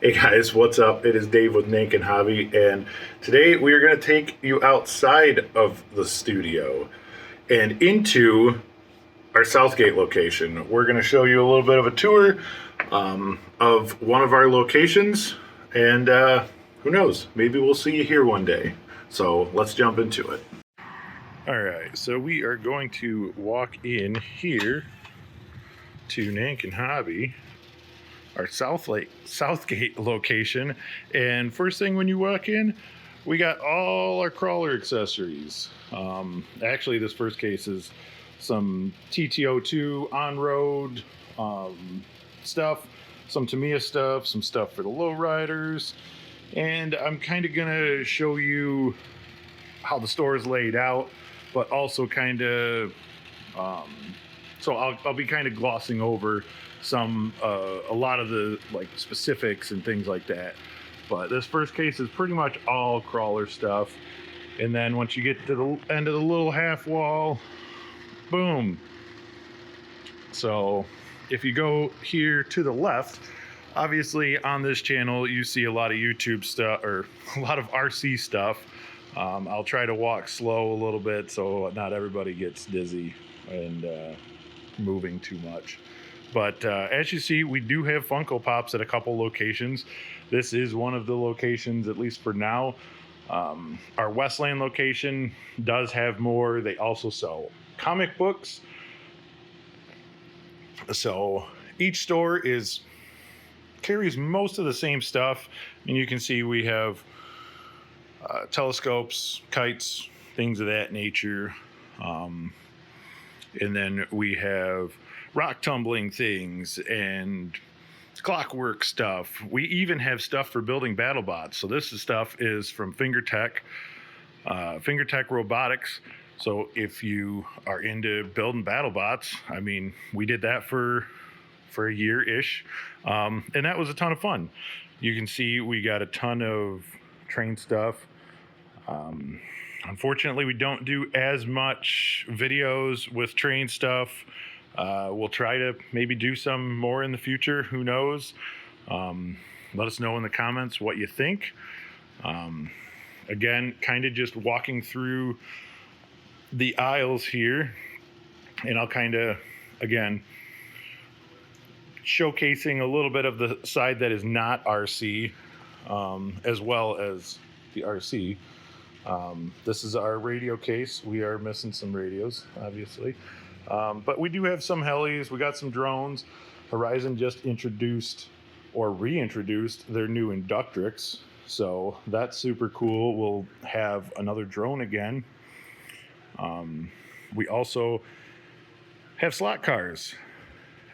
Hey guys, what's up? It is Dave with Nankin Hobby, and today we are going to take you outside of the studio and into our Southgate location. We're going to show you a little bit of a tour of one of our locations, and who knows, maybe we'll see you here one day. So let's jump into it. All right, so we are going to walk in here to Nankin Hobby, our Southgate location, and first thing when you walk in, we got all our crawler accessories. Actually, this first case is some TTO2 on-road stuff, some Tamiya stuff, some stuff for the lowriders, and I'm kind of gonna show you how the store is laid out, but also kind of so I'll be kind of glossing over some a lot of the like specifics and things like that. But this first case is pretty much all crawler stuff, and then once you get to the end of the little half wall, boom. So if you go here to the left, obviously on this channel you see a lot of YouTube stuff or a lot of RC stuff. I'll try to walk slow a little bit so not everybody gets dizzy and moving too much. But as you see, we do have Funko Pops at a couple locations. This is one of the locations, at least for now. Our Westland location does have more. They also sell comic books. So each store carries most of the same stuff. And you can see we have telescopes, kites, things of that nature. And then we have rock tumbling things and clockwork stuff. We even have stuff for building battle bots. So this stuff is from FingerTech Robotics. So if you are into building battle bots, I mean, we did that for a year-ish, and that was a ton of fun. You can see we got a ton of train stuff. Unfortunately, we don't do as much videos with train stuff. We'll try to maybe do some more in the future. Who knows? Let us know in the comments what you think. Again, kind of just walking through the aisles here, and I'll kind of, again, showcasing a little bit of the side that is not RC, as well as the RC. This is our radio case. We are missing some radios, obviously. But we do have some helis. We got some drones. Horizon just introduced or reintroduced their new Inductrix. So that's super cool. We'll have another drone again. We also have slot cars.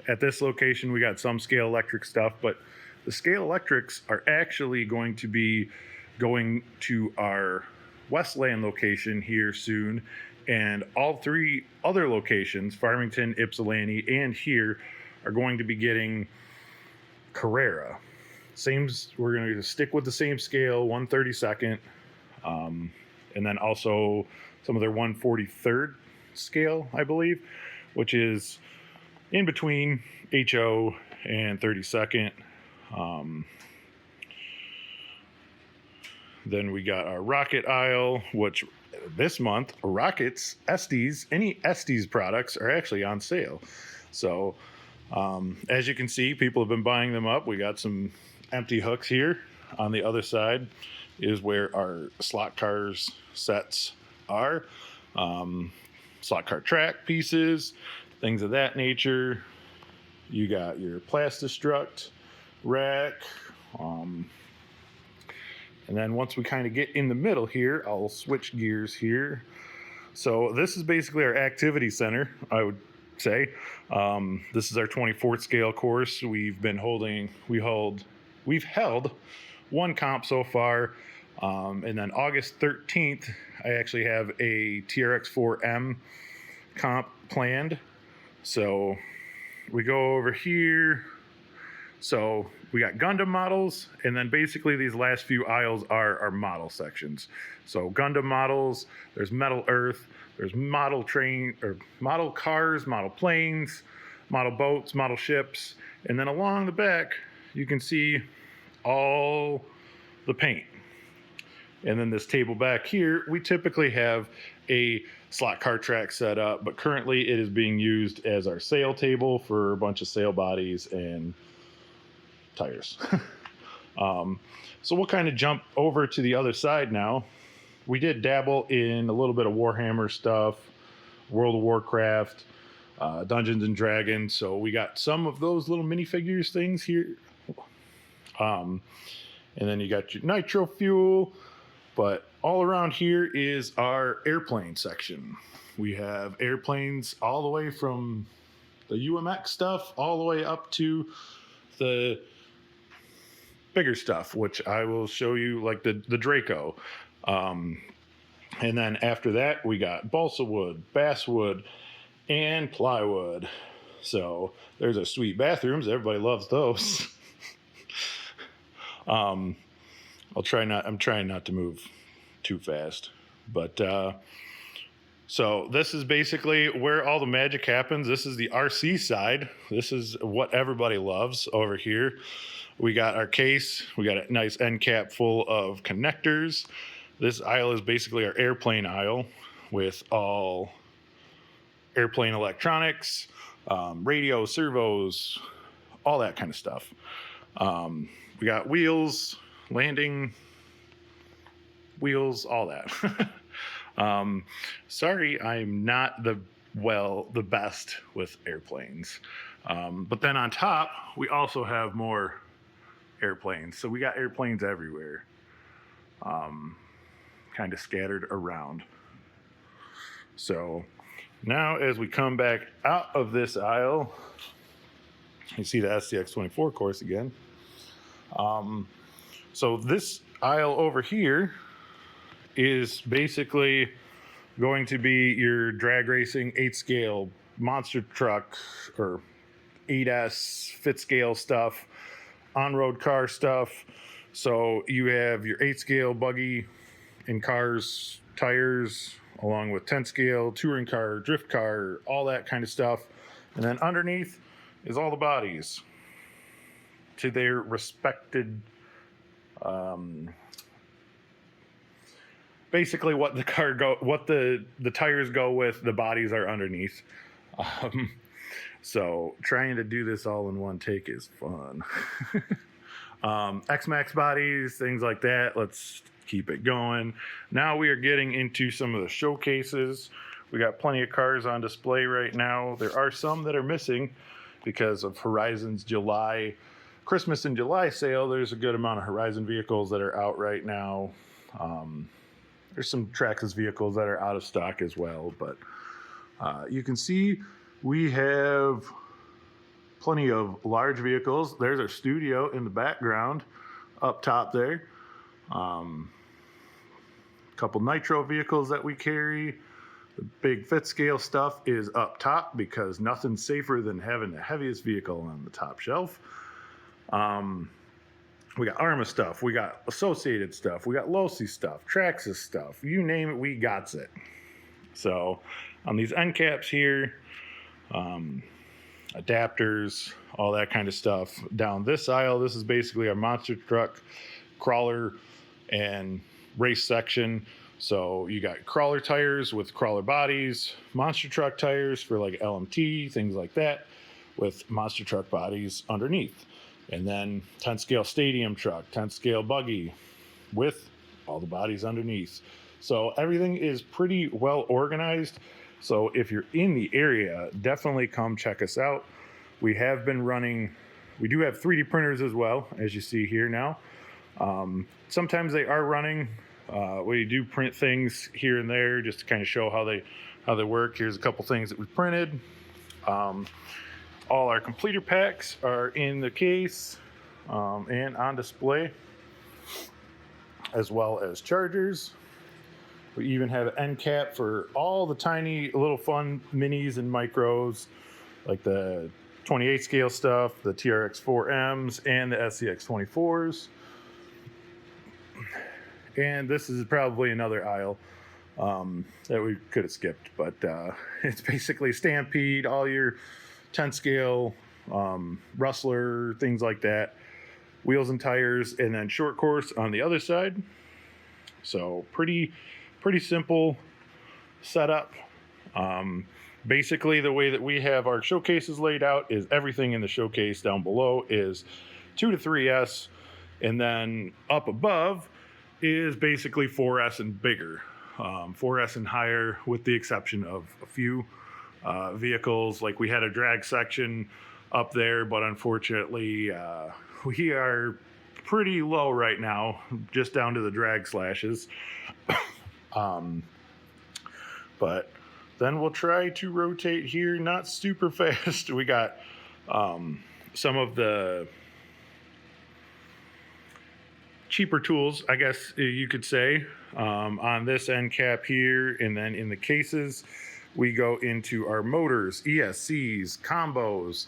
At this location, we got some Scale Electric stuff, but the Scale Electrics are actually going to be going to our Westland location here soon. And all three other locations, Farmington, Ypsilanti, and here, are going to be getting Carrera. We're going to stick with the same scale, 1/32, and then also some of their 1/43 scale, I believe, which is in between HO and 32nd. Then we got our rocket aisle, which this month, rockets, Estes, any Estes products are actually on sale. So as you can see, people have been buying them up. We got some empty hooks here. On the other side is where our slot cars sets are. Slot car track pieces, things of that nature. You got your Plastistruct rack. And then once we kind of get in the middle here, I'll switch gears here. So this is basically our activity center, I would say. This is our 24th scale course. We've held one comp so far. And then August 13th, I actually have a TRX4M comp planned. So we go over here. So we got Gundam models, and then basically these last few aisles are our model sections. So Gundam models, there's Metal Earth, there's model cars, model planes, model boats, model ships, and then along the back you can see all the paint. And then this table back here, we typically have a slot car track set up, but currently it is being used as our sail table for a bunch of sail bodies and tires. So we'll kind of jump over to the other side now. We did dabble in a little bit of Warhammer stuff, World of Warcraft, Dungeons and Dragons. So we got some of those little minifigures things here. And then you got your nitro fuel. But all around here is our airplane section. We have airplanes all the way from the UMX stuff all the way up to the bigger stuff, which I will show you, like the Draco. And then after that, we got balsa wood, basswood, and plywood. So there's our sweet bathrooms. Everybody loves those. I'm trying not to move too fast, but so this is basically where all the magic happens. This is the RC side. This is what everybody loves over here. We got our case. We got a nice end cap full of connectors. This aisle is basically our airplane aisle with all airplane electronics, radio, servos, all that kind of stuff. We got wheels, landing wheels, all that. Sorry, I'm not the best with airplanes. But then on top, we also have more airplanes. So we got airplanes everywhere, kind of scattered around. So now as we come back out of this aisle, you see the SCX-24 course again. So this aisle over here is basically going to be your drag racing 8-scale monster truck or 8S fit scale stuff, on-road car stuff. So you have your 8-scale buggy and cars, tires, along with 10-scale touring car, drift car, all that kind of stuff. And then underneath is all the bodies to their respected, basically what the tires go with, the bodies are underneath. So trying to do this all in one take is fun. X-Max bodies, things like that. Let's keep it going. Now we are getting into some of the showcases. We got plenty of cars on display right now. There are some that are missing because of Horizon's Christmas in July sale. There's a good amount of Horizon vehicles that are out right now. There's some Traxxas vehicles that are out of stock as well, but you can see we have plenty of large vehicles. There's our studio in the background up top there. Couple nitro vehicles that we carry. The big fit scale stuff is up top because nothing's safer than having the heaviest vehicle on the top shelf. We got ARMA stuff, we got Associated stuff, we got Losi stuff, Traxxas stuff, you name it, we got it. So on these end caps here, adapters, all that kind of stuff. Down this aisle, this is basically our monster truck, crawler, and race section. So you got crawler tires with crawler bodies, monster truck tires for like LMT, things like that, with monster truck bodies underneath. And then 10 scale stadium truck, 10 scale buggy with all the bodies underneath. So everything is pretty well organized. So if you're in the area, definitely come check us out. We do have 3D printers as well, as you see here now. Sometimes they are running. We do print things here and there just to kind of show how they work. Here's a couple things that we printed. All our completer packs are in the case and on display, as well as chargers. We even have an end cap for all the tiny little fun minis and micros, like the 28 scale stuff, the TRX-4Ms, and the SCX-24s. And this is probably another aisle that we could have skipped, but it's basically Stampede, all your 10 scale, Rustler, things like that. wheels and tires, and then short course on the other side. So pretty simple setup. Basically, the way that we have our showcases laid out is everything in the showcase down below is 2 to 3S, and then up above is basically 4S and bigger, 4S and higher, with the exception of a few vehicles. Like we had a drag section up there, but unfortunately we are pretty low right now, just down to the drag slashes. But then we'll try to rotate here, not super fast. We got some of the cheaper tools, I guess you could say, on this end cap here. And then in the cases, we go into our motors, ESCs, combos,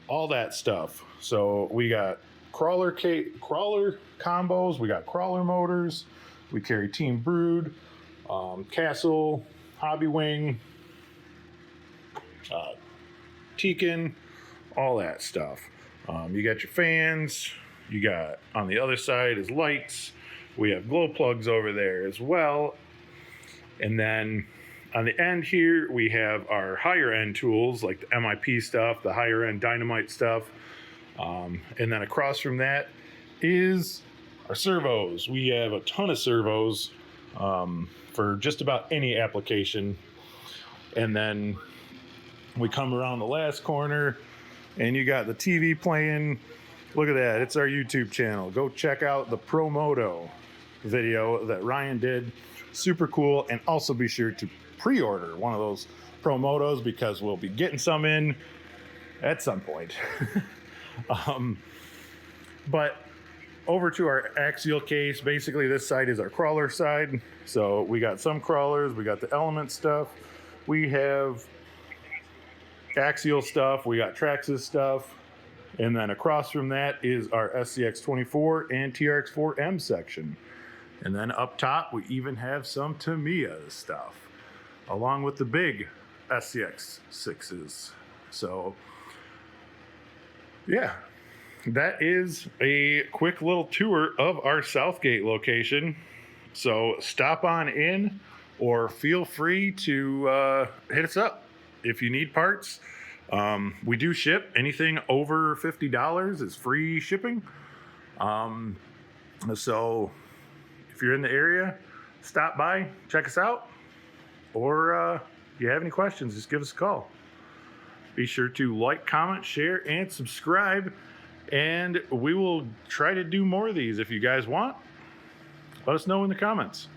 all that stuff. So we got crawler combos, we got crawler motors, we carry Team Brood, Castle, Hobby Wing, Tekin, all that stuff. You got your fans. You got on the other side is lights. We have glow plugs over there as well. And then on the end here, we have our higher end tools like the MIP stuff, the higher end dynamite stuff. And then across from that is our servos. We have a ton of servos for just about any application. And then we come around the last corner and you got the TV playing. Look at that. It's our YouTube channel. Go check out the Promoto video that Ryan did. Super cool. And also be sure to pre-order one of those Promotos because we'll be getting some in at some point. But over to our axial case. Basically, this side is our crawler side. So we got some crawlers. We got the element stuff. We have axial stuff. We got Traxxas stuff. And then across from that is our SCX24 and TRX4M section. And then up top, we even have some Tamiya stuff, along with the big SCX6s. So, yeah, that is a quick little tour of our Southgate location. So stop on in or feel free to hit us up if you need parts. We do ship. Anything over $50 is free shipping. So if you're in the area, stop by, check us out. Or if you have any questions, just give us a call. Be sure to like, comment, share, and subscribe. And we will try to do more of these if you guys want. Let us know in the comments.